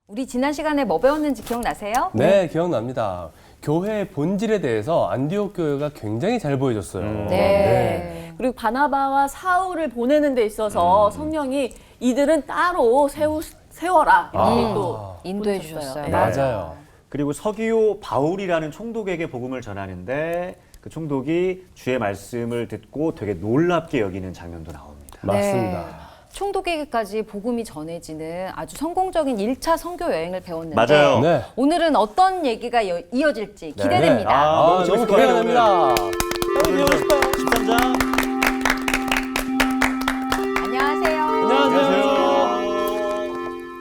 우리 지난 시간에 뭐 배웠는지 기억나세요? 네, 기억납니다. 교회의 본질에 대해서 안디옥 교회가 굉장히 잘 보여줬어요. 네. 그리고 바나바와 사울을 보내는 데 있어서 성령이 이들은 따로 세워라 이렇게 또 인도해 보내셨어요. 주셨어요. 네. 맞아요. 그리고 서기오 바울이라는 총독에게 복음을 전하는데 그 총독이 주의 말씀을 듣고 되게 놀랍게 여기는 장면도 나옵니다. 맞습니다. 네. 총독에게까지 복음이 전해지는 아주 성공적인 1차 선교 여행을 배웠는데 맞아요. 네. 오늘은 어떤 얘기가 이어질지 기대됩니다. 아, 너무 기대가 됩니다. 오늘 13장. 안녕하세요.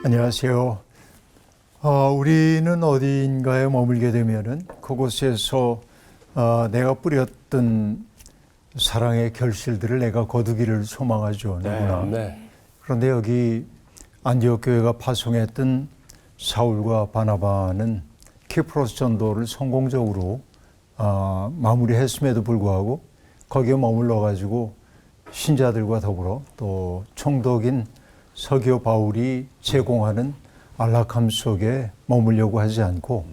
안녕하세요. 우리는 어디인가에 머물게 되면은 그곳에서 내가 뿌렸던 사랑의 결실들을 내가 거두기를 소망하죠. 누구나. 네. 그런데 여기 안디옥 교회가 파송했던 사울과 바나바는 키프로스 전도를 성공적으로 마무리했음에도 불구하고 거기에 머물러 가지고 신자들과 더불어 또 총독인 서기오 바울이 제공하는 안락함 속에 머물려고 하지 않고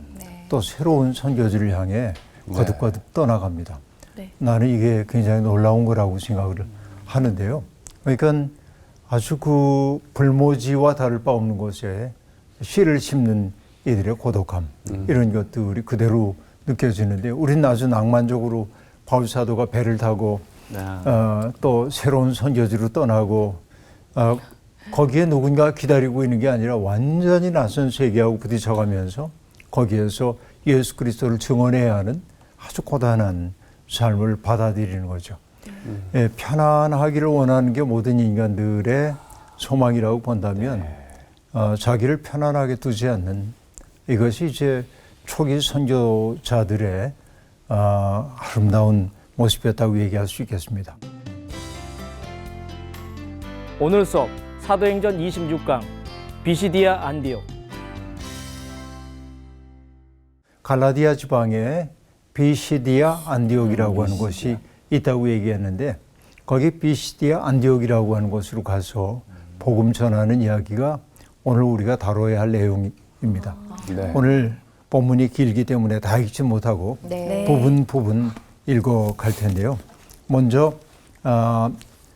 또 새로운 선교지를 향해 거듭거듭 떠나갑니다. 네. 나는 이게 굉장히 놀라운 거라고 생각을 하는데요. 그러니까 아주 그 불모지와 다를 바 없는 곳에 씨를 심는 이들의 고독함 이런 것들이 그대로 느껴지는데 우리는 아주 낭만적으로 바울 사도가 배를 타고 또 새로운 선교지로 떠나고 거기에 누군가 기다리고 있는 게 아니라 완전히 낯선 세계하고 부딪혀가면서 거기에서 예수 그리스도를 증언해야 하는 아주 고단한 삶을 받아들이는 거죠. 예, 편안하기를 원하는 게 모든 인간들의 소망이라고 본다면 자기를 편안하게 두지 않는 이것이 이제 초기 선교자들의 아름다운 모습이었다고 얘기할 수 있겠습니다. 오늘 수업 사도행전 26강 비시디아 안디옥. 갈라디아 지방에 비시디아 안디옥이라고 하는 곳이 있다고 얘기했는데 거기 비시디아 안디옥이라고 하는 곳으로 가서 복음 전하는 이야기가 오늘 우리가 다뤄야 할 내용입니다. 네. 오늘 본문이 길기 때문에 다 읽지 못하고 네. 부분 읽어갈 텐데요. 먼저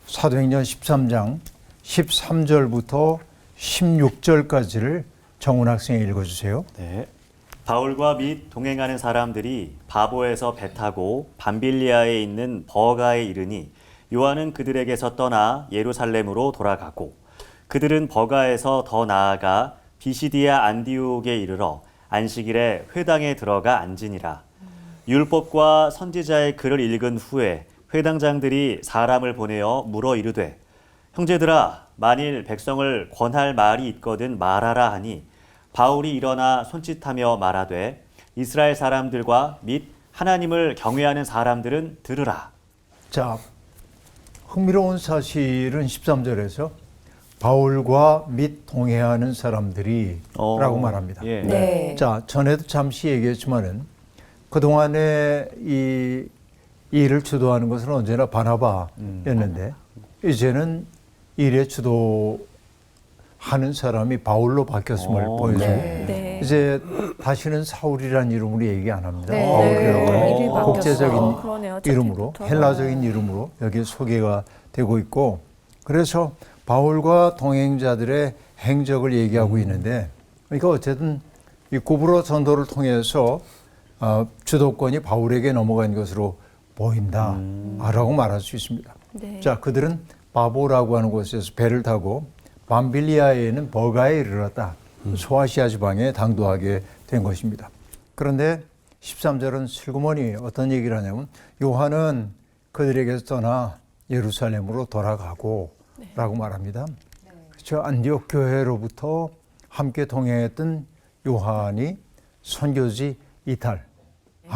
사도행전 13장 13절부터 16절까지를 정훈 학생이 읽어주세요. 네. 바울과 및 동행하는 사람들이 바보에서 배 타고 밤빌리아에 있는 버가에 이르니 요한은 그들에게서 떠나 예루살렘으로 돌아가고 그들은 버가에서 더 나아가 비시디아 안디옥에 이르러 안식일에 회당에 들어가 앉으니라. 율법과 선지자의 글을 읽은 후에 회당장들이 사람을 보내어 물어 이르되 형제들아 만일 백성을 권할 말이 있거든 말하라 하니 바울이 일어나 손짓하며 말하되 이스라엘 사람들과 및 하나님을 경외하는 사람들은 들으라. 자, 흥미로운 사실은 13절에서 바울과 및 동행하는 사람들이 라고 말합니다. 예. 네. 자, 전에도 잠시 얘기했지만은 그동안에 이 일을 주도하는 것은 언제나 바나바였는데 이제는 일의 주도하는 사람이 바울로 바뀌었음을 보여주고 네. 이제 다시는 사울이라는 이름으로 얘기 안 합니다. 네. 바울이라고 네. 하는 이름이 국제적인 그러네요. 이름으로 첫째부터. 헬라적인 이름으로 여기 소개가 되고 있고 그래서 바울과 동행자들의 행적을 얘기하고 있는데 그러니까 어쨌든 이 구브로 전도를 통해서 주도권이 바울에게 넘어간 것으로 보인다라고 말할 수 있습니다. 네. 자, 그들은 바보라고 하는 곳에서 배를 타고 밤빌리아에 있는 버가에 이르렀다. 소아시아 지방에 당도하게 된 것입니다. 그런데 13절은 슬그머니 어떤 얘기를 하냐면 요한은 그들에게서 떠나 예루살렘으로 돌아가고 라고 말합니다. 그렇죠. 안디옥 교회로부터 함께 동행했던 요한이 선교지 이탈한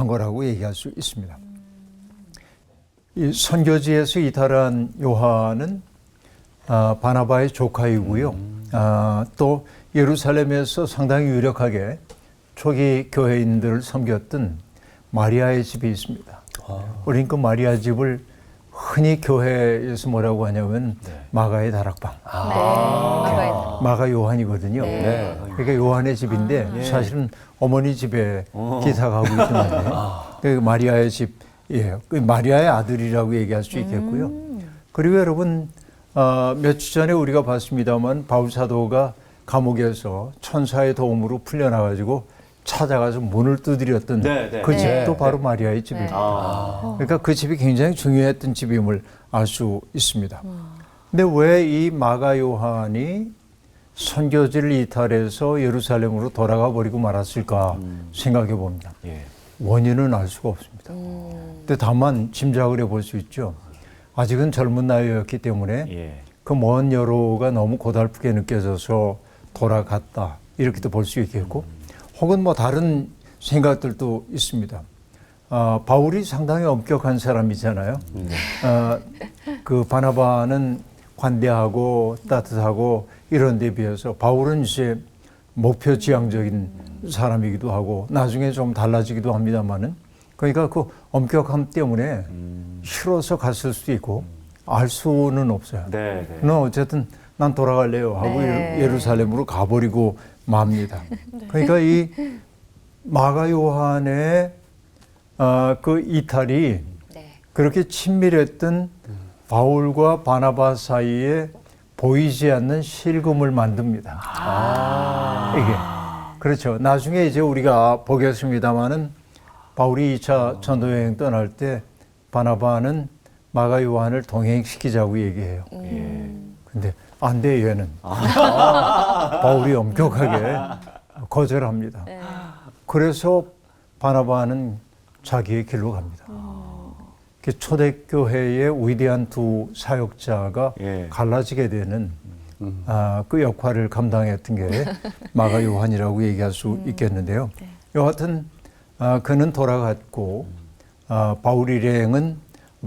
거라고 얘기할 수 있습니다. 이 선교지에서 이탈한 요한은 바나바의 조카이고요. 또 예루살렘에서 상당히 유력하게 초기 교회인들을 섬겼던 마리아의 집이 있습니다. 우리는 그 마리아 집을 흔히 교회에서 뭐라고 하냐면 마가의 다락방, 마가 요한이거든요. 네. 그러니까 요한의 집인데 사실은 어머니 집에 기사 가고 있던데 그 마리아의 집이에요. 그 마리아의 아들이라고 얘기할 수 있겠고요. 그리고 여러분 며칠 전에 우리가 봤습니다만 바울 사도가 감옥에서 천사의 도움으로 풀려나가지고 찾아가서 문을 두드렸던 그 집도 바로 마리아의 집입니다. 그러니까 그 집이 굉장히 중요했던 집임을 알 수 있습니다. 근데 왜 이 마가 요한이 선교지를 이탈해서 예루살렘으로 돌아가 버리고 말았을까 생각해 봅니다. 원인은 알 수가 없습니다. 근데 다만 짐작을 해볼 수 있죠. 아직은 젊은 나이였기 때문에 그 먼 여로가 너무 고달프게 느껴져서 돌아갔다 이렇게도 볼 수 있겠고 혹은 뭐 다른 생각들도 있습니다. 바울이 상당히 엄격한 사람이잖아요. 그 바나바는 관대하고 따뜻하고 이런 데 비해서 바울은 이제 목표지향적인 사람이기도 하고 나중에 좀 달라지기도 합니다만은 그러니까 그 엄격함 때문에 싫어서 갔을 수도 있고 알 수는 없어요. 그러나 어쨌든 난 돌아갈래요 하고 예루살렘으로 가버리고 맙니다. 그러니까 이 마가 요한의 그 이탈이 그렇게 친밀했던 바울과 바나바 사이에 보이지 않는 실금을 만듭니다. 이게 그렇죠. 나중에 이제 우리가 보겠습니다만은 바울이 2차 전도여행 떠날 때 바나바는 마가 요한을 동행시키자고 얘기해요. 근데 안 돼, 얘는. 바울이 엄격하게 거절합니다. 그래서 바나바는 자기의 길로 갑니다. 초대교회의 위대한 두 사역자가 갈라지게 되는 그 역할을 감당했던 게 마가 요한이라고 얘기할 수 있겠는데요. 여하튼 그는 돌아갔고 바울 일행은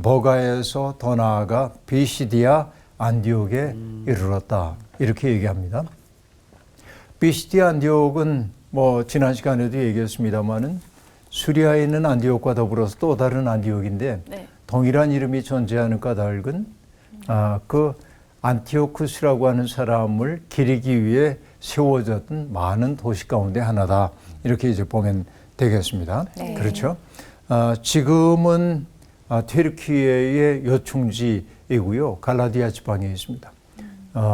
버가에서 더 나아가 비시디아 안디옥에 이르렀다 이렇게 얘기합니다. 비시디아 안디옥은 뭐 지난 시간에도 얘기했습니다마는 수리아에 있는 안디옥과 더불어서 또 다른 안디옥인데 동일한 이름이 존재하는 까닭은 그 안티오쿠스라고 하는 사람을 기리기 위해 세워졌던 많은 도시 가운데 하나다 이렇게 이제 보면 되겠습니다. 그렇죠? 지금은 튀르키예의 요충지이고요. 갈라디아 지방에 있습니다.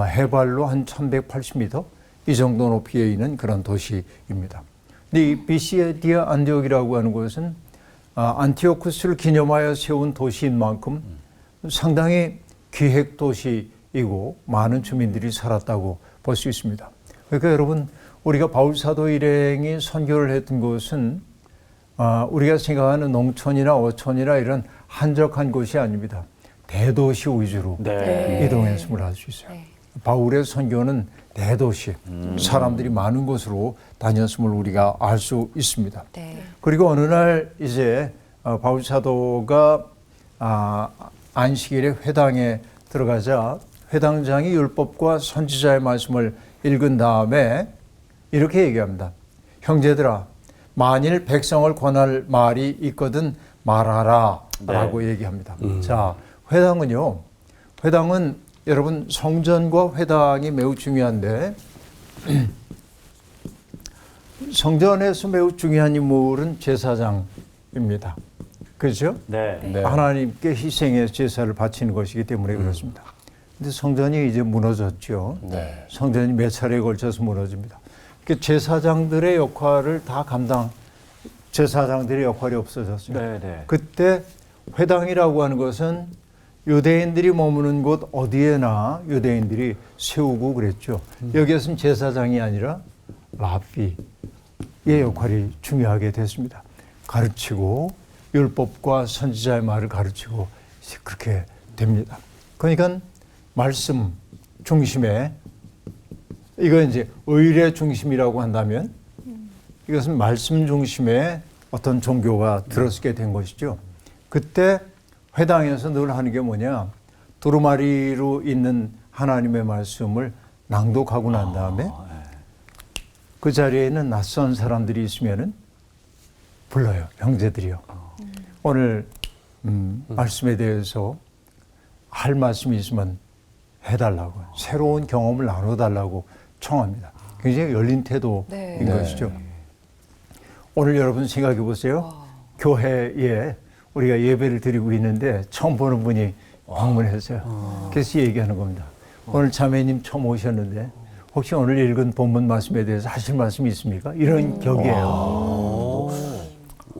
해발로 한 1180m 이 정도 높이에 있는 그런 도시입니다. 근데 이 비시디아 안디옥이라고 하는 것은 안티오쿠스를 기념하여 세운 도시인 만큼 상당히 기획 도시이고 많은 주민들이 살았다고 볼 수 있습니다. 그러니까 여러분 우리가 바울 사도 일행이 선교를 했던 곳은 우리가 생각하는 농촌이나 어촌이나 이런 한적한 곳이 아닙니다. 대도시 위주로 이동했음을 알 수 있어요. 바울의 선교는 대도시, 사람들이 많은 곳으로 다녔음을 우리가 알 수 있습니다. 그리고 어느 날 이제 바울 사도가 안식일에 회당에 들어가자 회당장이 율법과 선지자의 말씀을 읽은 다음에 이렇게 얘기합니다. 형제들아, 만일 백성을 권할 말이 있거든 말하라 라고 얘기합니다. 자, 회당은 여러분 성전과 회당이 매우 중요한데 성전에서 매우 중요한 인물은 제사장입니다. 그렇죠? 하나님께 희생해서 제사를 바치는 것이기 때문에 그렇습니다. 근데 성전이 이제 무너졌죠. 성전이 몇 차례에 걸쳐서 무너집니다. 제사장들의 역할을 다 제사장들의 역할이 없어졌어요. 그때 회당이라고 하는 것은 유대인들이 머무는 곳 어디에나 유대인들이 세우고 그랬죠. 여기에서는 제사장이 아니라 랍비의 역할이 중요하게 됐습니다. 가르치고 율법과 선지자의 말을 가르치고 그렇게 됩니다. 그러니까 말씀 중심에 이건 이제 의례 중심이라고 한다면 이것은 말씀 중심의 어떤 종교가 들어서게 된 것이죠. 그때 회당에서 늘 하는 게 뭐냐, 두루마리로 있는 하나님의 말씀을 낭독하고 난 다음에 그 자리에 있는 낯선 사람들이 있으면은 불러요. 형제들이요. 오늘 말씀에 대해서 할 말씀이 있으면 해달라고, 새로운 경험을 나눠달라고 청합니다. 굉장히 열린 태도인 네. 것이죠. 오늘 여러분 생각해 보세요. 교회에 우리가 예배를 드리고 있는데 처음 보는 분이 방문했어요. 그래서 얘기하는 겁니다. 오늘 자매님 처음 오셨는데 혹시 오늘 읽은 본문 말씀에 대해서 하실 말씀이 있습니까? 이런 격이에요.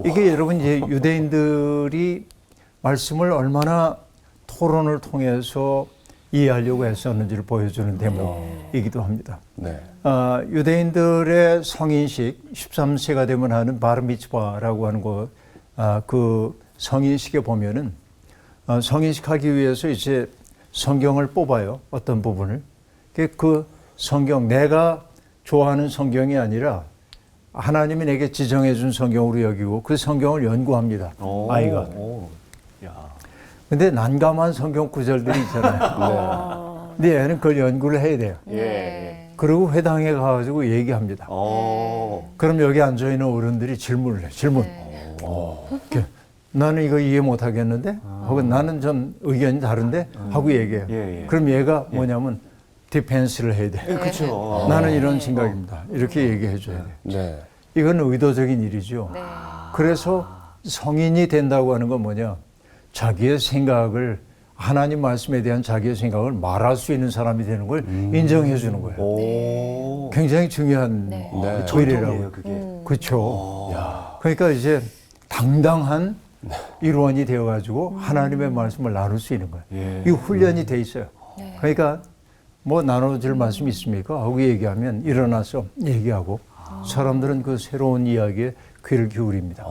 이게 여러분 이제 유대인들이 말씀을 얼마나 토론을 통해서 이해하려고 애썼는지를 보여주는 대목이기도 합니다. 네. 유대인들의 성인식 13세가 되면 하는 바르미츠바라고 하는 그 성인식에 보면은 성인식하기 위해서 이제 성경을 뽑아요. 어떤 부분을. 그 성경, 내가 좋아하는 성경이 아니라 하나님이 내게 지정해 준 성경으로 여기고 그 성경을 연구합니다. 아이가. 근데 난감한 성경 구절들이 있잖아요. 근데 얘는 그걸 연구를 해야 돼요. 네. 그리고 회당에 가가지고 얘기합니다. 그럼 여기 앉아있는 어른들이 질문을 해요. 질문. 이렇게, 나는 이거 이해 못하겠는데? 혹은 나는 좀 의견이 다른데? 하고 얘기해요. 그럼 얘가 뭐냐면 디펜스를 해야 돼. 그렇죠. 나는 이런 생각입니다. 이렇게 얘기해 줘야 돼. 네. 이건 의도적인 일이죠. 네. 그래서 성인이 된다고 하는 건 뭐냐? 자기의 생각을, 하나님 말씀에 대한 자기의 생각을 말할 수 있는 사람이 되는 걸 인정해 주는 거예요. 굉장히 중요한 네. 일이라고. 그게. 그렇죠. 그러니까 이제 당당한 일원이 되어가지고 하나님의 말씀을 나눌 수 있는 거예요. 이 훈련이 돼 있어요. 그러니까 뭐 나눠줄 말씀이 있습니까? 하고 얘기하면 일어나서 얘기하고 사람들은 그 새로운 이야기에 귀를 기울입니다.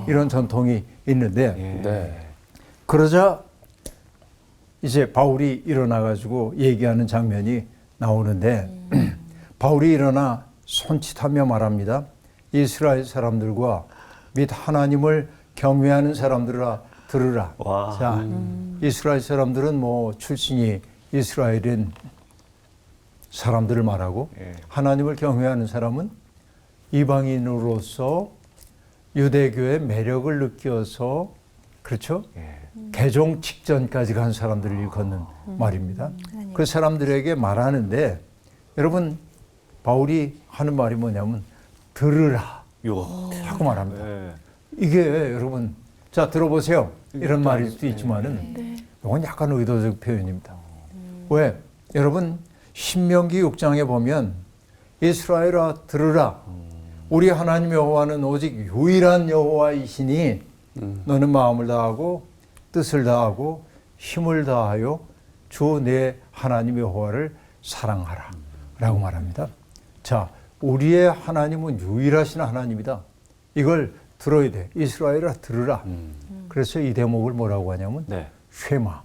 이런 전통이 있는데 네. 그러자 이제 바울이 일어나가지고 얘기하는 장면이 나오는데 바울이 일어나 손짓하며 말합니다. 이스라엘 사람들과 및 하나님을 경외하는 사람들아 들으라. 자, 이스라엘 사람들은 뭐 출신이 이스라엘인 사람들을 말하고 하나님을 경외하는 사람은 이방인으로서 유대교의 매력을 느껴서 그렇죠? 개종 직전까지 간 사람들을 일컫는 말입니다. 그 사람들에게 말하는데 여러분 바울이 하는 말이 뭐냐면 들으라 하고 말합니다. 이게 여러분 자 들어보세요. 이런 말일 수도 있지만은 이건 약간 의도적 표현입니다. 왜? 여러분 신명기 6장에 보면 이스라엘아 들으라. 우리 하나님 여호와는 오직 유일한 여호와이시니 너는 마음을 다하고 뜻을 다하고 힘을 다하여 주 내 하나님 여호와를 사랑하라 라고 말합니다. 자, 우리의 하나님은 유일하신 하나님이다. 이걸 들어야 돼. 이스라엘아 들으라. 그래서 이 대목을 뭐라고 하냐면 쉐마.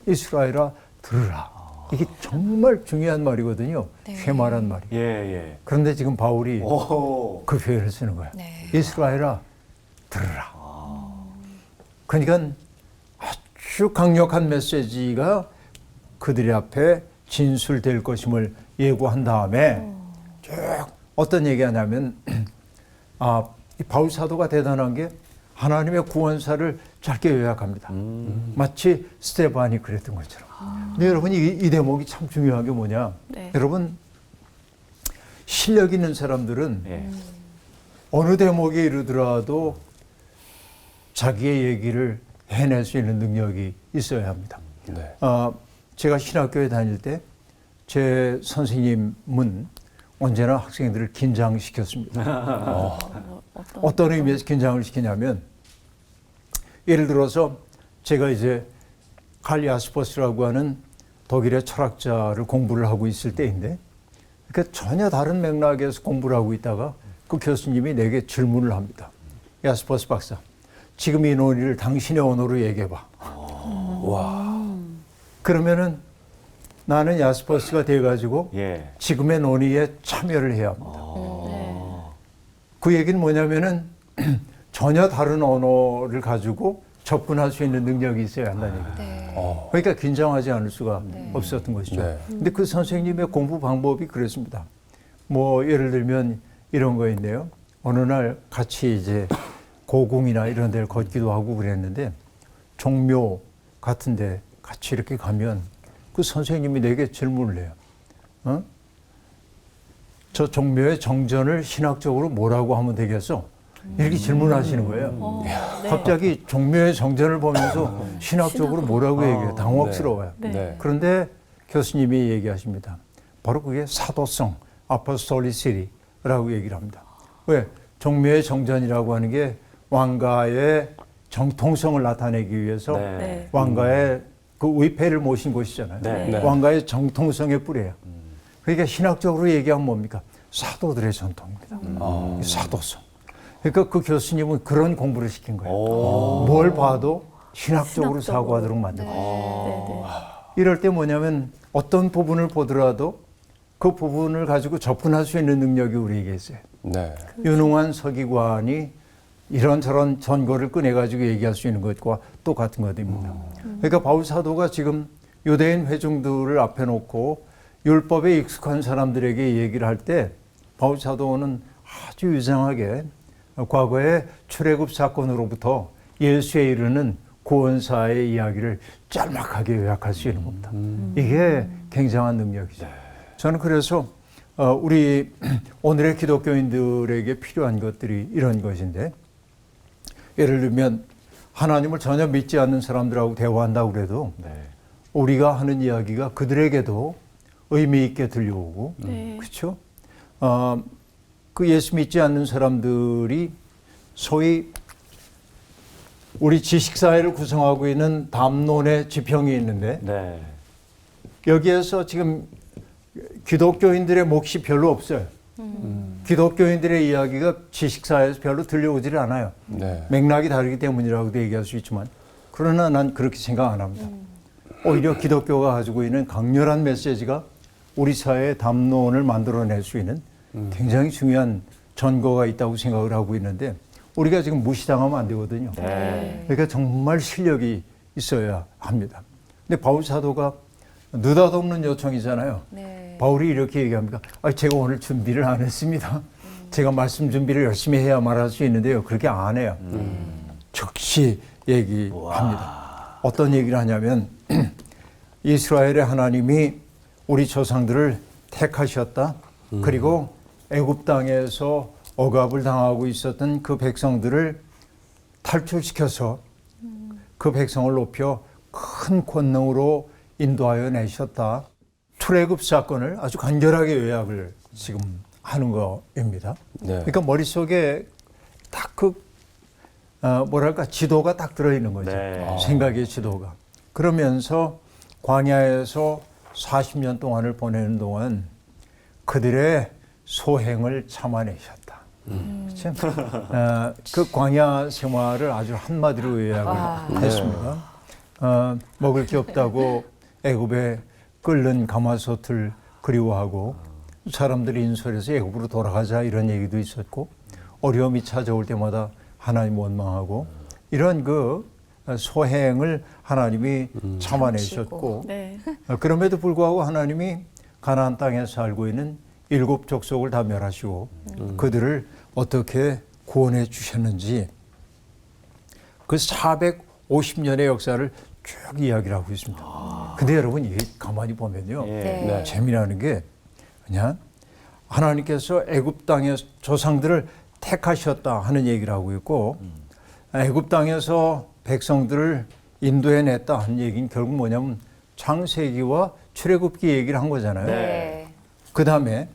이스라엘아 들으라. 이게 정말 중요한 말이거든요. 쉐마란 말이. 그런데 지금 바울이 그 표현을 쓰는 거야. 이스라엘아 들으라. 그러니까 아주 강력한 메시지가 그들의 앞에 진술될 것임을 예고한 다음에 쭉 어떤 얘기하냐면 이 바울 사도가 대단한 게 하나님의 구원사를 짧게 요약합니다. 마치 스테반이 그랬던 것처럼. 근데 여러분 이 대목이 참 중요한 게 뭐냐. 여러분 실력 있는 사람들은 어느 대목에 이르더라도 자기의 얘기를 해낼 수 있는 능력이 있어야 합니다. 네. 제가 신학교에 다닐 때 제 선생님은 언제나 학생들을 긴장시켰습니다. 어떤 의미에서 긴장을 시키냐면 예를 들어서 제가 이제 칼 야스퍼스라고 하는 독일의 철학자를 공부를 하고 있을 때인데 그러니까 전혀 다른 맥락에서 공부를 하고 있다가 그 교수님이 내게 질문을 합니다. 야스퍼스 박사, 지금 이 논리를 당신의 언어로 얘기해봐. 그러면은 나는 야스퍼스가 돼가지고 지금의 논의에 참여를 해야 합니다. 그 얘기는 뭐냐면은 전혀 다른 언어를 가지고 접근할 수 있는 능력이 있어야 한다는 얘기예요. 그러니까 긴장하지 않을 수가 없었던 것이죠. 근데 그 선생님의 공부 방법이 그랬습니다. 뭐 예를 들면 이런 거 있네요. 어느 날 같이 이제 고궁이나 이런 데를 걷기도 하고 그랬는데 종묘 같은데 같이 이렇게 가면 그 선생님이 내게 질문을 해요. 어? 저 종묘의 정전을 신학적으로 뭐라고 하면 되겠어? 이렇게 질문하시는 거예요. 네. 갑자기 종묘의 정전을 보면서 신학적으로 뭐라고 얘기해요. 당혹스러워요. 네. 그런데 교수님이 얘기하십니다. 바로 그게 사도성, 아포스톨리시티라고 얘기를 합니다. 왜? 종묘의 정전이라고 하는 게 왕가의 정통성을 나타내기 위해서 네. 왕가의 그 의패를 모신 곳이잖아요. 네. 왕가의 정통성의 뿌리예요. 그러니까 신학적으로 얘기하면 뭡니까? 사도들의 전통입니다. 사도성. 그러니까 그 교수님은 그런 공부를 시킨 거예요. 뭘 봐도 신학적으로 사고하도록 만든 거예요. 네. 이럴 때 뭐냐면 어떤 부분을 보더라도 그 부분을 가지고 접근할 수 있는 능력이 우리에게 있어요. 네. 유능한 서기관이 이런저런 전거를 꺼내가지고 얘기할 수 있는 것과 똑같은 것입니다. 그러니까 바울 사도가 지금 유대인 회중들을 앞에 놓고 율법에 익숙한 사람들에게 얘기를 할 때 바울 사도는 아주 유장하게 과거의 출애굽 사건으로부터 예수에 이르는 구원사의 이야기를 짤막하게 요약할 수 있는 겁니다. 이게 굉장한 능력이죠. 저는 그래서 우리 오늘의 기독교인들에게 필요한 것들이 이런 것인데, 예를 들면 하나님을 전혀 믿지 않는 사람들하고 대화한다고 그래도 우리가 하는 이야기가 그들에게도 의미 있게 들려오고, 그렇죠? 그 예수 믿지 않는 사람들이 소위 우리 지식사회를 구성하고 있는 담론의 지평이 있는데, 여기에서 지금 기독교인들의 몫이 별로 없어요. 기독교인들의 이야기가 지식사회에서 별로 들려오질 않아요. 네. 맥락이 다르기 때문이라고도 얘기할 수 있지만, 그러나 난 그렇게 생각 안 합니다. 오히려 기독교가 가지고 있는 강렬한 메시지가 우리 사회의 담론을 만들어낼 수 있는 굉장히 중요한 전거가 있다고 생각을 하고 있는데, 우리가 지금 무시당하면 안 되거든요. 그러니까 정말 실력이 있어야 합니다. 근데 바울 사도가 느닷없는 요청이잖아요. 네. 바울이 이렇게 얘기합니다. 제가 오늘 준비를 안 했습니다. 제가 말씀 준비를 열심히 해야 말할 수 있는데요. 그렇게 안 해요. 즉시 얘기합니다. 어떤 얘기를 하냐면 이스라엘의 하나님이 우리 조상들을 택하셨다. 그리고 애굽 땅에서 억압을 당하고 있었던 그 백성들을 탈출시켜서 그 백성을 높여 큰 권능으로 인도하여 내셨다. 출애굽 사건을 아주 간결하게 요약을 지금 하는 거입니다. 네. 그러니까 머릿속에 딱 뭐랄까 지도가 딱 들어있는 거죠. 생각의 지도가. 그러면서 광야에서 40년 동안을 보내는 동안 그들의 소행을 참아내셨다. 그렇죠? 그 광야 생활을 아주 한마디로 요약을 했습니다. 먹을 게 없다고 애굽에 끓는 가마솥을 그리워하고, 사람들이 인솔해서 애굽으로 돌아가자 이런 얘기도 있었고, 어려움이 찾아올 때마다 하나님 원망하고, 이런 그 소행을 하나님이 참아내셨고, 그럼에도 불구하고 하나님이 가나안 땅에 살고 있는 7 족속을 다 멸하시고 그들을 어떻게 구원해 주셨는지 그 450년의 역사를 쭉 이야기를 하고 있습니다. 근데 여러분, 이게 가만히 보면요. 네. 재미나는 게 그냥 하나님께서 애굽 땅의 조상들을 택하셨다 하는 얘기를 하고 있고, 애굽 땅에서 백성들을 인도해냈다 하는 얘기는 결국 뭐냐면 창세기와 출애굽기 얘기를 한 거잖아요. 네. 그 다음에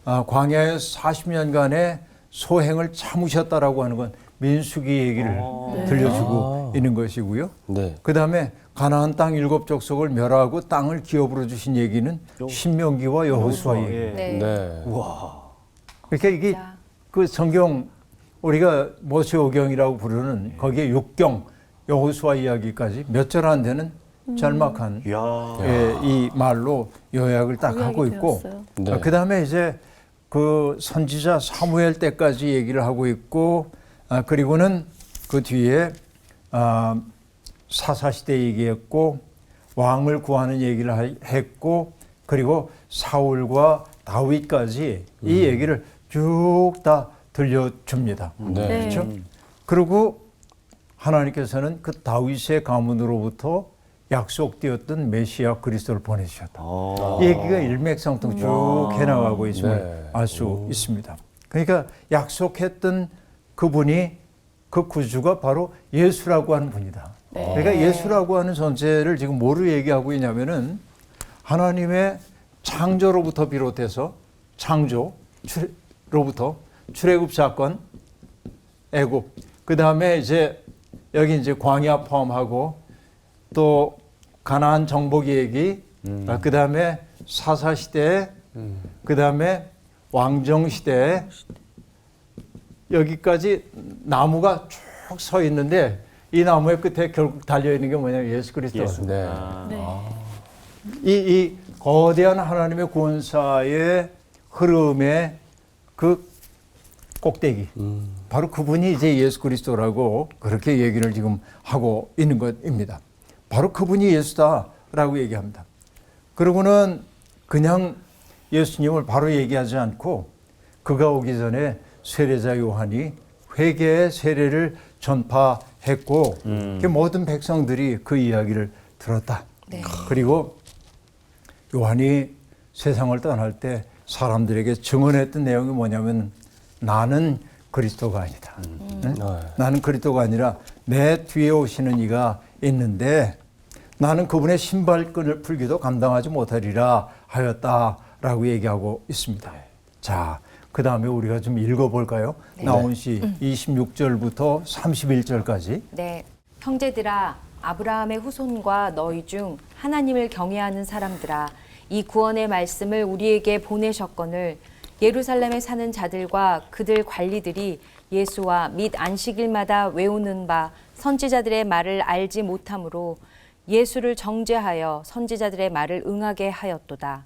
광야에 40년간의 소행을 참으셨다라고 하는 건 민수기 얘기를 들려주고 있는 것이고요. 네. 그 다음에 가나안 땅 7 족속을 멸하고 땅을 기업으로 주신 얘기는 신명기와 여호수아 얘기. 네. 네. 그러니까 이게 자. 그 성경 우리가 모세오경이라고 부르는 거기에 6경 여호수아 이야기까지 몇 절 안 되는 짤막한 이 말로 요약을 딱 하고 있고, 네. 그 다음에 이제 그 선지자 사무엘 때까지 얘기를 하고 있고, 그리고는 그 뒤에 사사시대 얘기했고, 왕을 구하는 얘기를 했고, 그리고 사울과 다윗까지 이 얘기를 쭉 다 들려줍니다. 네. 그렇죠? 그리고 하나님께서는 그 다윗의 가문으로부터 약속되었던 메시아 그리스도를 보내주셨다. 어. 이 얘기가 일맥상통 쭉 해나가고 있음을 네. 알 수 있습니다. 그러니까 약속했던 그분이 그 구주가 바로 예수라고 하는 분이다. 그러니까 예수라고 하는 존재를 지금 뭐로 얘기하고 있냐면은 하나님의 창조로부터 비롯해서 창조로부터 출애굽 사건, 애굽, 그 다음에 이제 여기 이제 광야 포함하고 또 가나안 정복 얘기, 그 다음에 사사 시대, 그 다음에 왕정 시대, 여기까지 나무가 쭉 서 있는데 이 나무의 끝에 결국 달려 있는 게 뭐냐면 예수 그리스도. 네. 이 거대한 하나님의 구원사의 흐름의 그 꼭대기, 바로 그분이 이제 예수 그리스도라고 그렇게 얘기를 지금 하고 있는 것입니다. 바로 그분이 예수다라고 얘기합니다. 그러고는 그냥 예수님을 바로 얘기하지 않고 그가 오기 전에 세례자 요한이 회개의 세례를 전파했고 그 모든 백성들이 그 이야기를 들었다. 네. 그리고 요한이 세상을 떠날 때 사람들에게 증언했던 내용이 뭐냐면 나는 그리스도가 아니다. 네? 나는 그리스도가 아니라 내 뒤에 오시는 이가 있는데 나는 그분의 신발끈을 풀기도 감당하지 못하리라 하였다라고 얘기하고 있습니다. 자, 그 다음에 우리가 좀 읽어볼까요? 네. 나온 시 26절부터 31절까지. 네, 형제들아 아브라함의 후손과 너희 중 하나님을 경외하는 사람들아 이 구원의 말씀을 우리에게 보내셨거늘 예루살렘에 사는 자들과 그들 관리들이 예수와 및 안식일마다 외우는 바 선지자들의 말을 알지 못하므로 예수를 정죄하여 선지자들의 말을 응하게 하였도다.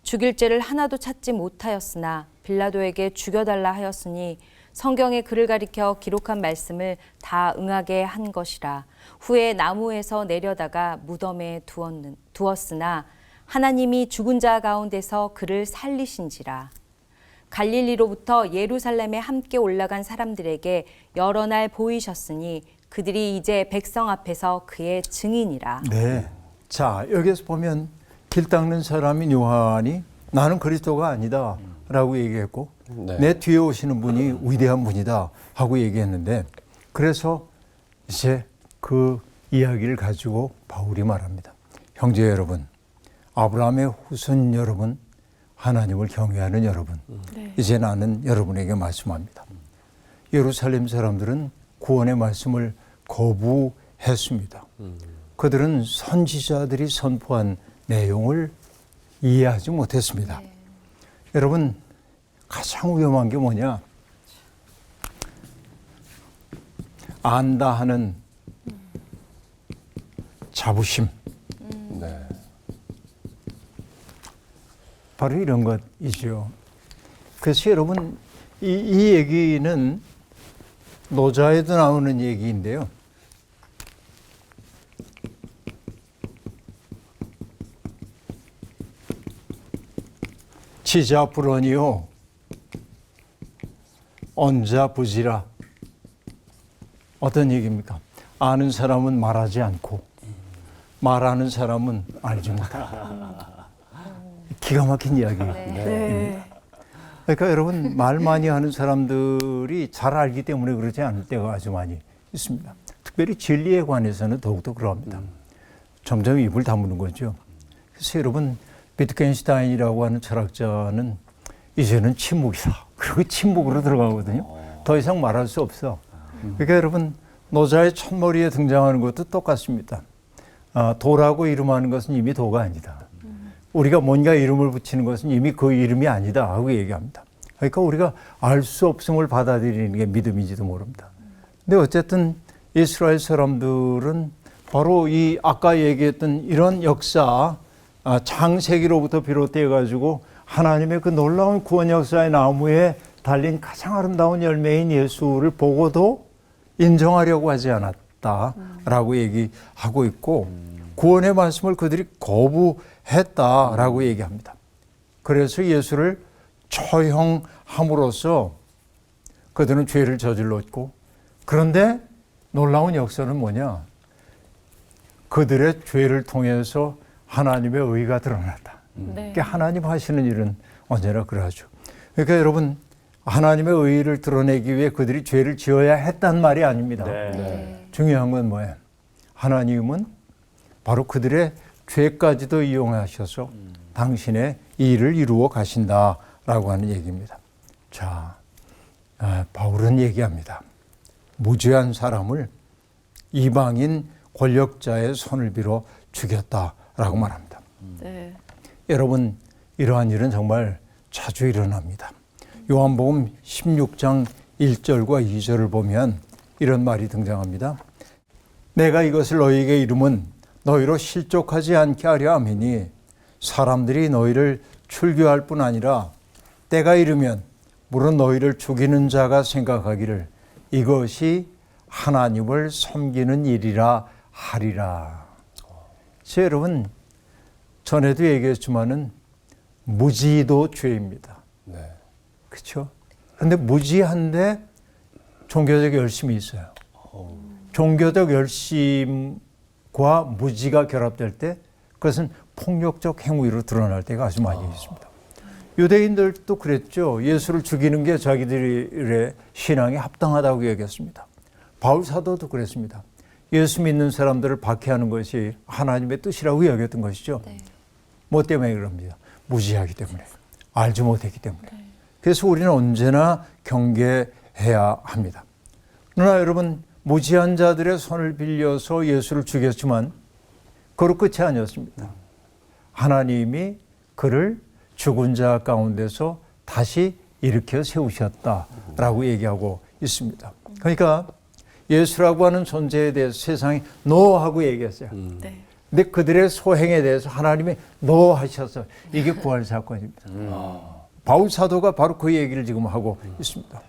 죽일 죄를 하나도 찾지 못하였으나 빌라도에게 죽여달라 하였으니 성경에 그를 가리켜 기록한 말씀을 다 응하게 한 것이라. 후에 나무에서 내려다가 무덤에 두었으나 하나님이 죽은 자 가운데서 그를 살리신지라. 갈릴리로부터 예루살렘에 함께 올라간 사람들에게 여러 날 보이셨으니 그들이 이제 백성 앞에서 그의 증인이라. 네. 자, 여기에서 보면 길 닦는 사람인 요한이 나는 그리스도가 아니다 라고 얘기했고 네. 내 뒤에 오시는 분이 위대한 분이다 하고 얘기했는데 그래서 이제 그 이야기를 가지고 바울이 말합니다. 형제 여러분, 아브라함의 후손 여러분, 하나님을 경외하는 여러분, 이제 나는 여러분에게 말씀합니다. 예루살렘 사람들은 구원의 말씀을 거부했습니다. 그들은 선지자들이 선포한 내용을 이해하지 못했습니다. 여러분, 가장 위험한 게 뭐냐? 안다 하는 자부심. 네. 바로 이런 것이죠. 그래서 여러분, 이 얘기는 노자에도 나오는 얘기인데요. 지자 불언이요 언자 부지라. 어떤 얘기입니까? 아는 사람은 말하지 않고 말하는 사람은 알지 못한다. 기가 막힌 이야기예요. 네. 그러니까 여러분, 말 많이 하는 사람들이 잘 알기 때문에 그러지 않을 때가 아주 많이 있습니다. 특별히 진리에 관해서는 더욱더 그러합니다. 점점 입을 다무는 거죠. 그래서 여러분, 비트겐슈타인이라고 하는 철학자는 이제는 침묵이다. 그리고 침묵으로 들어가거든요. 더 이상 말할 수 없어. 그러니까 여러분, 노자의 첫머리에 등장하는 것도 똑같습니다. 도라고 이름하는 것은 이미 도가 아니다. 우리가 뭔가 이름을 붙이는 것은 이미 그 이름이 아니다 하고 얘기합니다. 그러니까 우리가 알 수 없음을 받아들이는 게 믿음인지도 모릅니다. 근데 어쨌든 이스라엘 사람들은 바로 이 아까 얘기했던 이런 역사, 창세기로부터 비롯되어 가지고 하나님의 그 놀라운 구원 역사의 나무에 달린 가장 아름다운 열매인 예수를 보고도 인정하려고 하지 않았다라고 얘기하고 있고 구원의 말씀을 그들이 거부했다라고 얘기합니다. 그래서 예수를 처형함으로써 그들은 죄를 저질렀고, 그런데 놀라운 역사는 뭐냐? 그들의 죄를 통해서 하나님의 의가 드러났다. 네. 그러니까 하나님 하시는 일은 언제나 그러하죠. 그러니까 여러분 하나님의 의를 드러내기 위해 그들이 죄를 지어야 했단 말이 아닙니다. 네. 중요한 건 뭐예요? 하나님은 바로 그들의 죄까지도 이용하셔서 당신의 일을 이루어 가신다라고 하는 얘기입니다. 자, 바울은 얘기합니다. 무죄한 사람을 이방인 권력자의 손을 빌어 죽였다라고 말합니다. 네. 여러분 이러한 일은 정말 자주 일어납니다. 요한복음 16장 1절과 2절을 보면 이런 말이 등장합니다. 내가 이것을 너희에게 이름은 너희로 실족하지 않게 하려 함이니 사람들이 너희를 출교할 뿐 아니라 때가 이르면 물론 너희를 죽이는 자가 생각하기를 이것이 하나님을 섬기는 일이라 하리라. 제 여러분 전에도 얘기했지만은 무지도 죄입니다. 네. 그렇죠? 그런데 무지한데 종교적 열심이 있어요. 종교적 열심과 무지가 결합될 때 그것은 폭력적 행위로 드러날 때가 아주 많이 있습니다. 유대인들도 그랬죠. 예수를 죽이는 게 자기들의 신앙에 합당하다고 얘기했습니다. 바울 사도도 그랬습니다. 예수 믿는 사람들을 박해하는 것이 하나님의 뜻이라고 여겼던 것이죠. 네. 뭐 때문에 그럽니다. 무지하기 때문에, 알지 못했기 때문에. 그래서 우리는 언제나 경계해야 합니다. 그러나 여러분, 무지한 자들의 손을 빌려서 예수를 죽였지만 그로 끝이 아니었습니다. 하나님이 그를 죽은 자 가운데서 다시 일으켜 세우셨다라고 얘기하고 있습니다. 그러니까 예수라고 하는 존재에 대해서 세상이 노하고 얘기했어요. 네. 근데 그들의 소행에 대해서 하나님이 노하셔서 이게 부활 사건입니다. 바울 사도가 바로 그 얘기를 지금 하고 있습니다.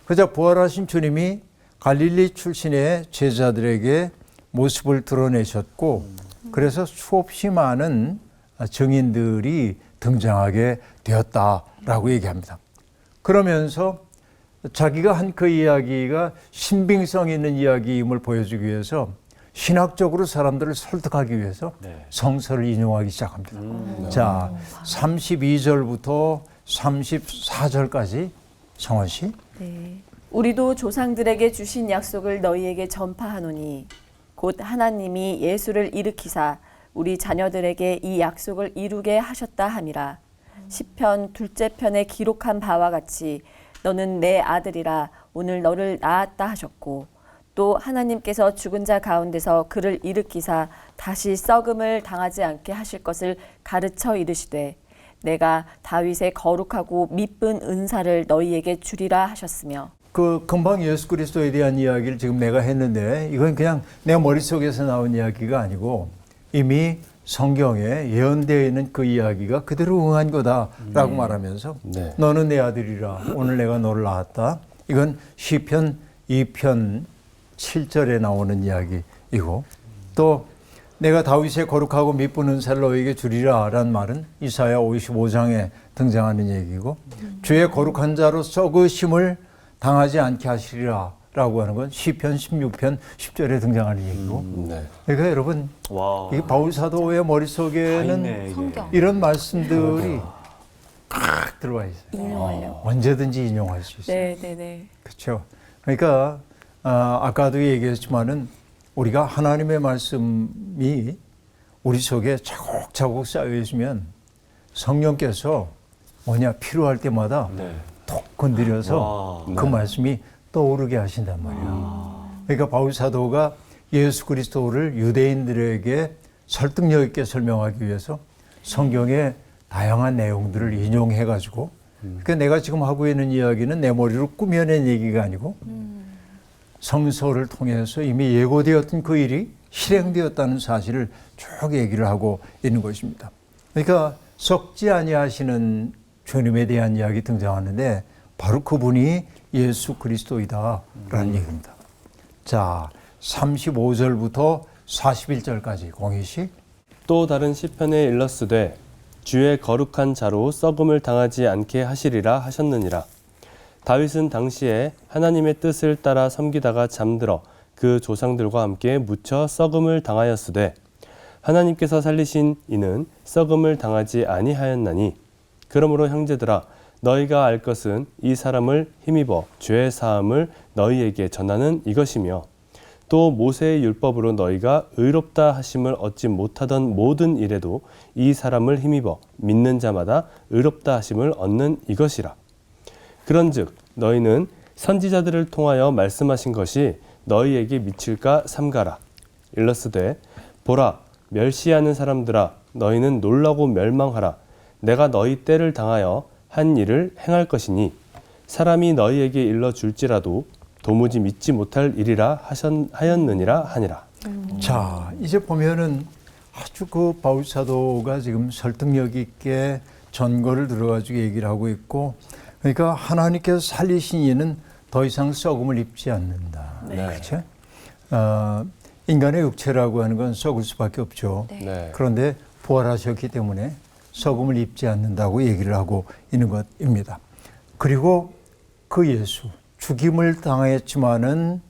그저 부활하신 주님이 갈릴리 출신의 제자들에게 모습을 드러내셨고 그래서 수없이 많은 증인들이 등장하게 되었다라고 얘기합니다. 그러면서 자기가 한 그 이야기가 신빙성 있는 이야기임을 보여주기 위해서 신학적으로 사람들을 설득하기 위해서 성서를 인용하기 시작합니다. 자, 32절부터 34절까지 성원 씨. 네. 우리도 조상들에게 주신 약속을 너희에게 전파하노니 곧 하나님이 예수를 일으키사 우리 자녀들에게 이 약속을 이루게 하셨다 함이라. 시편 둘째 편에 기록한 바와 같이 너는 내 아들이라 오늘 너를 낳았다 하셨고 또 하나님께서 죽은 자 가운데서 그를 일으키사 다시 썩음을 당하지 않게 하실 것을 가르쳐 이르시되 내가 다윗의 거룩하고 미쁜 은사를 너희에게 주리라 하셨으며. 그 금방 예수 그리스도에 대한 이야기를 지금 내가 했는데 이건 그냥 내 머릿속에서 나온 이야기가 아니고 이미 성경에 예언되어 있는 그 이야기가 그대로 응한 거다라고 말하면서 네. 너는 내 아들이라 오늘 내가 너를 낳았다. 이건 시편 2편 7절에 나오는 이야기이고 또 내가 다윗의 거룩하고 미쁜 은사를 너에게 주리라 라는 말은 이사야 55장에 등장하는 얘기고 주의 거룩한 자로 썩으심을 당하지 않게 하시리라 라고 하는 건 시편 16편 10절에 등장하는 얘기고 네. 그러니까 여러분 와. 이 바울 사도의 머릿속에는 성경. 이런 말씀들이 딱 들어와 있어요. 인용하려고. 언제든지 인용할 수 있어요. 네, 네, 네. 그렇죠. 그러니까 아까도 얘기했지만은 우리가 하나님의 말씀이 우리 속에 차곡차곡 쌓여 있으면 성령께서 필요할 때마다 톡 건드려서 와. 그 말씀이 떠오르게 하신단 말이에요. 그러니까 바울 사도가 예수 그리스도를 유대인들에게 설득력 있게 설명하기 위해서 성경의 다양한 내용들을 인용해가지고 그러니까 내가 지금 하고 있는 이야기는 내 머리로 꾸며낸 얘기가 아니고 성서를 통해서 이미 예고되었던 그 일이 실행되었다는 사실을 쭉 얘기를 하고 있는 것입니다. 그러니까 썩지 아니하시는 주님에 대한 이야기 등장하는데 바로 그분이 예수 그리스도이다라는 얘기입니다. 자, 35절부터 41절까지 공희 씨. 또 다른 시편에 일렀으되 주의 거룩한 자로 썩음을 당하지 않게 하시리라 하셨느니라. 다윗은 당시에 하나님의 뜻을 따라 섬기다가 잠들어 그 조상들과 함께 묻혀 썩음을 당하였으되 하나님께서 살리신 이는 썩음을 당하지 아니하였나니 그러므로 형제들아 너희가 알 것은 이 사람을 힘입어 죄 사함을 너희에게 전하는 이것이며 또 모세의 율법으로 너희가 의롭다 하심을 얻지 못하던 모든 일에도 이 사람을 힘입어 믿는 자마다 의롭다 하심을 얻는 이것이라. 그런즉 너희는 선지자들을 통하여 말씀하신 것이 너희에게 미칠까 삼가라. 일러스되 보라 멸시하는 사람들아 너희는 놀라고 멸망하라. 내가 너희 때를 당하여 한 일을 행할 것이니 사람이 너희에게 일러줄지라도 도무지 믿지 못할 일이라 하였느니라 하니라. 자, 이제 보면은 아주 그 바울 사도가 지금 설득력 있게 전거를 들어가지고 얘기를 하고 있고, 그러니까 하나님께서 살리신 이는 더 이상 썩음을 입지 않는다. 네. 그렇죠? 인간의 육체라고 하는 건 썩을 수밖에 없죠. 네. 그런데 부활하셨기 때문에 썩음을 입지 않는다고 얘기를 하고 있는 것입니다. 그리고 그 예수, 죽임을 당했지만은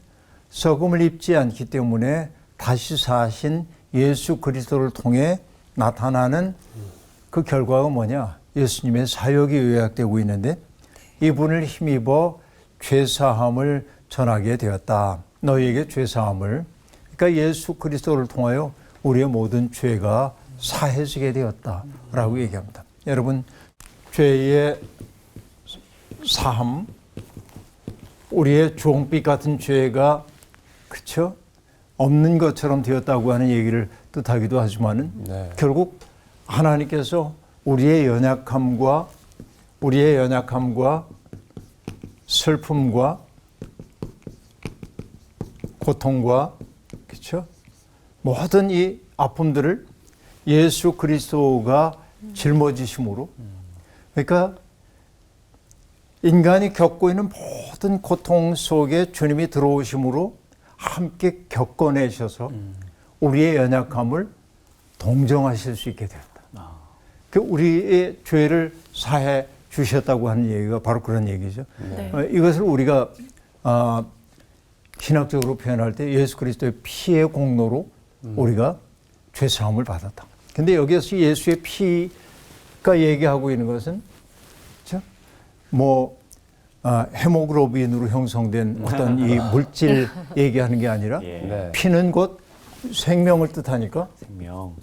썩음을 입지 않기 때문에 다시 사신 예수 그리스도를 통해 나타나는 그 결과가 뭐냐? 예수님의 사역이 요약되고 있는데 이분을 힘입어 죄사함을 전하게 되었다. 너희에게 죄사함을. 그러니까 예수 그리스도를 통하여 우리의 모든 죄가 사해지게 되었다라고 얘기합니다. 여러분, 죄의 사함, 우리의 주홍빛 같은 죄가 그렇죠? 없는 것처럼 되었다고 하는 얘기를 뜻하기도 하지만은 네. 결국 하나님께서 우리의 연약함과 슬픔과 고통과 그렇죠? 모든 이 아픔들을 예수 그리스도가 짊어지심으로, 그러니까 인간이 겪고 있는 모든 고통 속에 주님이 들어오심으로 함께 겪어내셔서 우리의 연약함을 동정하실 수 있게 되었다. 그 우리의 죄를 사해 주셨다고 하는 얘기가 바로 그런 얘기죠. 네. 이것을 우리가 신학적으로 표현할 때 예수 그리스도의 피의 공로로 우리가 죄 사함을 받았다. 근데 여기서 예수의 피가 얘기하고 있는 것은 그렇죠? 헤모글로빈으로 형성된 어떤 이 물질 얘기하는 게 아니라 네. 피는 곧 생명을 뜻하니까 생명.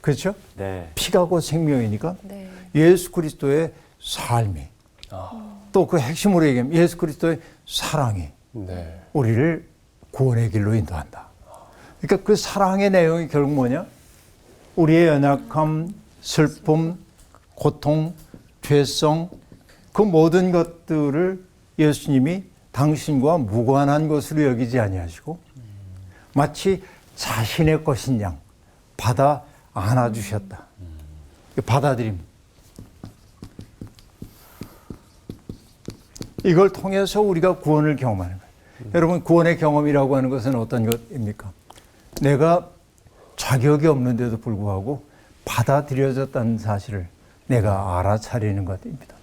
그렇죠? 네. 피가 곧 생명이니까 네. 예수 그리스도의 삶이 또 그 핵심으로 얘기하면 예수 그리스도의 사랑이 네. 우리를 구원의 길로 인도한다. 그러니까 그 사랑의 내용이 결국 뭐냐? 우리의 연약함, 슬픔, 고통, 죄성 그 모든 것들을 예수님이 당신과 무관한 것으로 여기지 아니하시고 마치 자신의 것인 양 받아 안아주셨다. 받아들임. 이걸 통해서 우리가 구원을 경험하는 거예요. 여러분, 구원의 경험이라고 하는 것은 어떤 것입니까? 내가 자격이 없는데도 불구하고 받아들여졌다는 사실을 내가 알아차리는 것입니다.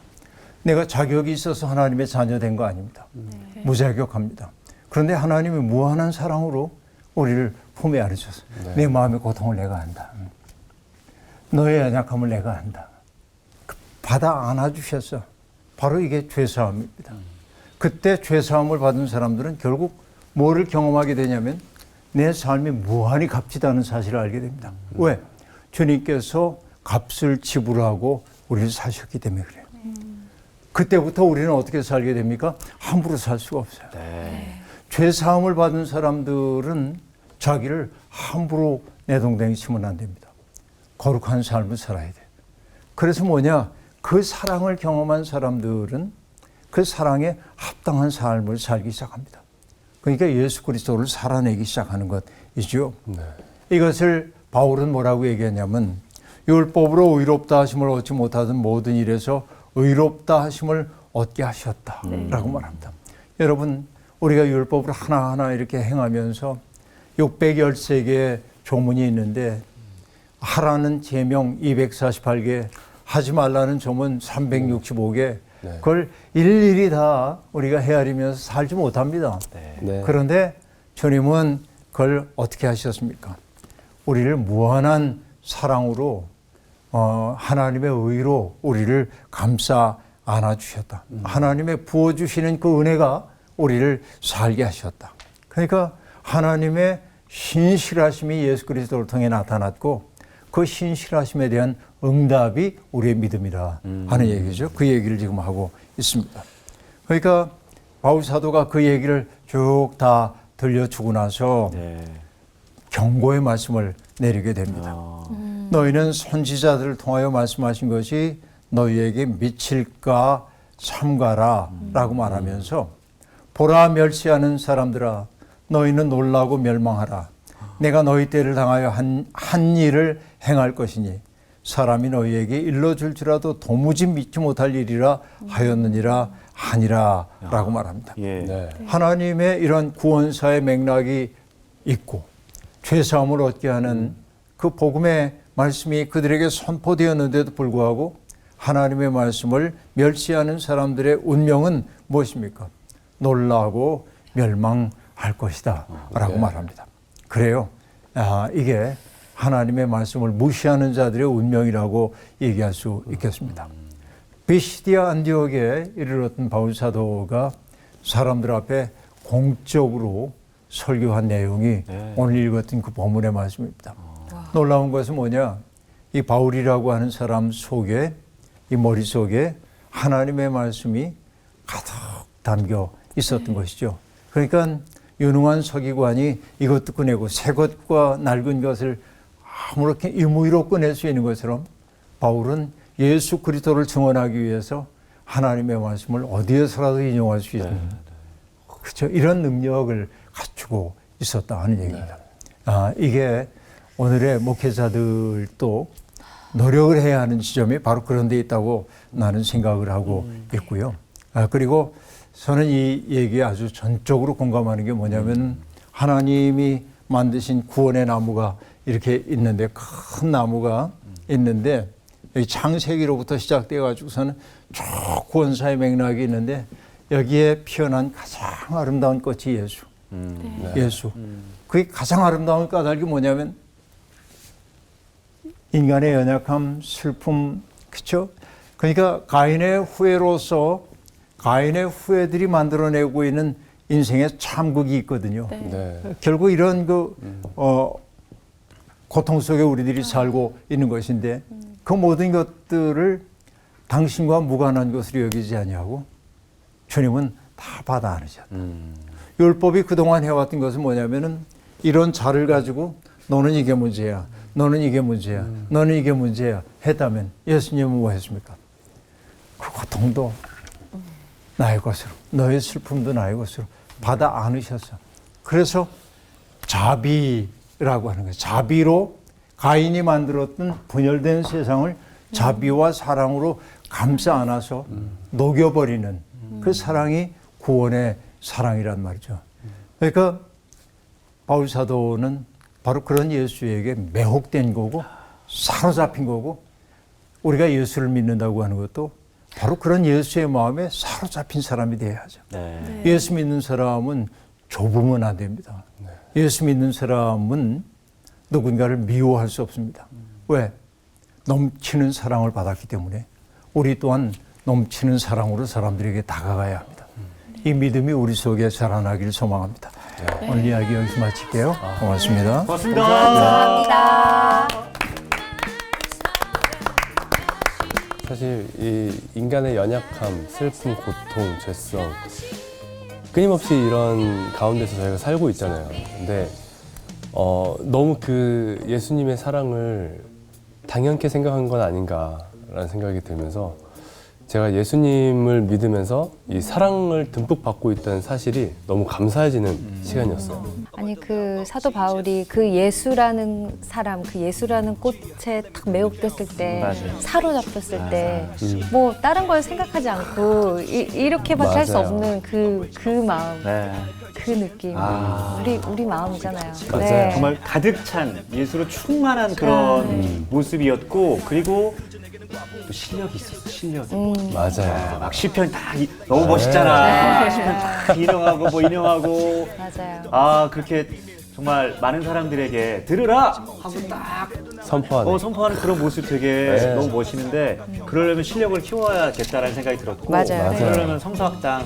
내가 자격이 있어서 하나님의 자녀된 거 아닙니다. 무자격합니다. 그런데 하나님이 무한한 사랑으로 우리를 품에 안으셔서 내 마음의 고통을 내가 안다. 너의 연약함을 내가 안다. 받아 안아주셔서 바로 이게 죄사함입니다. 그때 죄사함을 받은 사람들은 결국 뭐를 경험하게 되냐면 내 삶이 무한히 값지다는 사실을 알게 됩니다. 왜? 주님께서 값을 지불하고 우리를 사셨기 때문에 그래요. 그때부터 우리는 어떻게 살게 됩니까? 함부로 살 수가 없어요. 네. 죄사함을 받은 사람들은 자기를 함부로 내동댕이 치면 안 됩니다. 거룩한 삶을 살아야 돼요. 그래서 뭐냐? 그 사랑을 경험한 사람들은 그 사랑에 합당한 삶을 살기 시작합니다. 그러니까 예수 그리스도를 살아내기 시작하는 것이죠. 네. 이것을 바울은 뭐라고 얘기하냐면 율법으로 의롭다 하심을 얻지 못하던 모든 일에서 의롭다 하심을 얻게 하셨다라고 말합니다. 여러분, 우리가 율법을 하나하나 이렇게 행하면서 613개의 조문이 있는데 하라는 제명 248개, 하지 말라는 조문 365개, 그걸 일일이 다 우리가 헤아리면서 살지 못합니다. 네. 그런데 주님은 그걸 어떻게 하셨습니까? 우리를 무한한 사랑으로 하나님의 의로 우리를 감싸 안아주셨다. 하나님의 부어주시는 그 은혜가 우리를 살게 하셨다. 그러니까 하나님의 신실하심이 예수 그리스도를 통해 나타났고 그 신실하심에 대한 응답이 우리의 믿음이라 하는 얘기죠. 그 얘기를 지금 하고 있습니다. 그러니까 바울 사도가 그 얘기를 쭉 다 들려주고 나서 네. 경고의 말씀을 내리게 됩니다. 너희는 선지자들을 통하여 말씀하신 것이 너희에게 미칠까 삼가라 라고 말하면서 보라 멸시하는 사람들아 너희는 놀라고 멸망하라. 내가 너희 때를 당하여 한 일을 행할 것이니 사람이 너희에게 일러줄지라도 도무지 믿지 못할 일이라 하였느니라 하니라 라고 말합니다. 예. 네. 하나님의 이런 구원사의 맥락이 있고 죄사함을 얻게 하는 그 복음의 말씀이 그들에게 선포되었는데도 불구하고 하나님의 말씀을 멸시하는 사람들의 운명은 무엇입니까? 놀라고 멸망할 것이다 라고 말합니다. 그래요. 이게 하나님의 말씀을 무시하는 자들의 운명이라고 얘기할 수 있겠습니다. 비시디아 안디옥에 이르렀던 바울 사도가 사람들 앞에 공적으로 설교한 내용이 오늘 읽었던 그 본문의 말씀입니다. 놀라운 것은 뭐냐? 이 바울이라고 하는 사람 속에 이 머릿속에 하나님의 말씀이 가득 담겨 있었던 것이죠. 그러니까 유능한 서기관이 이것도 꺼내고 새 것과 낡은 것을 아무렇게 임의로 꺼낼 수 있는 것처럼 바울은 예수 그리스도를 증언하기 위해서 하나님의 말씀을 어디에서라도 인용할 수 있는 그렇죠? 이런 능력을 갖추고 있었다 하는 얘기입니다. 이게 오늘의 목회자들도 노력을 해야 하는 지점이 바로 그런 데 있다고 나는 생각을 하고 있고요. 그리고 저는 이 얘기에 아주 전적으로 공감하는 게 뭐냐면 하나님이 만드신 구원의 나무가 이렇게 있는데 큰 나무가 있는데 창세기로부터 시작돼 가지고서는 쭉 구원사의 맥락이 있는데 여기에 피어난 가장 아름다운 꽃이 예수. 예수. 그게 가장 아름다운 까닭이 뭐냐면 인간의 연약함, 슬픔, 그렇죠? 그러니까 가인의 후예로서 가인의 후예들이 만들어내고 있는 인생의 참극이 있거든요. 네. 결국 이런 고통 속에 우리들이 살고 있는 것인데 그 모든 것들을 당신과 무관한 것으로 여기지 아니하고 주님은 다 받아 안으셨다. 율법이 그동안 해왔던 것은 뭐냐면은 이런 자를 가지고 너는 이게 문제야. 너는 이게 문제야. 너는 이게 문제야. 했다면 예수님은 뭐 했습니까? 그 고통도 나의 것으로, 너의 슬픔도 나의 것으로 받아 안으셨어. 그래서 자비라고 하는 거예요. 자비로 가인이 만들었던 분열된 세상을 자비와 사랑으로 감싸 안아서 녹여버리는 그 사랑이 구원의 사랑이란 말이죠. 그러니까 바울 사도는 바로 그런 예수에게 매혹된 거고 사로잡힌 거고 우리가 예수를 믿는다고 하는 것도 바로 그런 예수의 마음에 사로잡힌 사람이 되어야죠. 네. 예수 믿는 사람은 좁으면 안 됩니다. 예수 믿는 사람은 누군가를 미워할 수 없습니다. 왜? 넘치는 사랑을 받았기 때문에 우리 또한 넘치는 사랑으로 사람들에게 다가가야 합니다. 이 믿음이 우리 속에 자라나기를 소망합니다. 오늘 이야기 여기서 마칠게요. 고맙습니다. 고맙습니다. 감사합니다. 사실 이 인간의 연약함, 슬픔, 고통, 죄성 끊임없이 이런 가운데서 저희가 살고 있잖아요. 근데 너무 그 예수님의 사랑을 당연케 생각한 건 아닌가라는 생각이 들면서 제가 예수님을 믿으면서 이 사랑을 듬뿍 받고 있다는 사실이 너무 감사해지는 시간이었어요. 아니 그 사도 바울이 그 예수라는 사람, 그 예수라는 꽃에 딱 매혹됐을 때, 맞아요. 사로잡혔을 때, 뭐 다른 걸 생각하지 않고 이렇게밖에 할 수 맞아요. 없는 그 마음, 네. 그 느낌, 우리 마음이잖아요. 맞아요. 정말 가득 찬 예수로 충만한 그런 모습이었고 그리고 또 실력이 있었어, 실력이. 맞아요. 막 시편 너무 멋있잖아. 네. 시편 딱 인용하고 뭐 인용하고. 맞아요. 아, 그렇게 정말 많은 사람들에게 들으라 하고 딱 선포하는. 선포하는 그런 모습 되게 네. 너무 멋있는데 그러려면 실력을 키워야겠다라는 생각이 들었고 맞아요. 그러려면 성서학당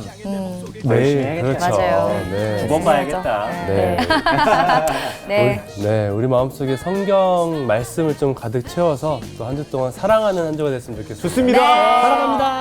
열심히 네, 해야겠다. 그렇죠. 맞아요. 네. 두 번 봐야겠다. 네. 네. 네, 우리 마음속에 성경 말씀을 좀 가득 채워서 또 한 주 동안 사랑하는 한 주가 됐으면 좋겠습니다. 좋습니다. 네. 사랑합니다.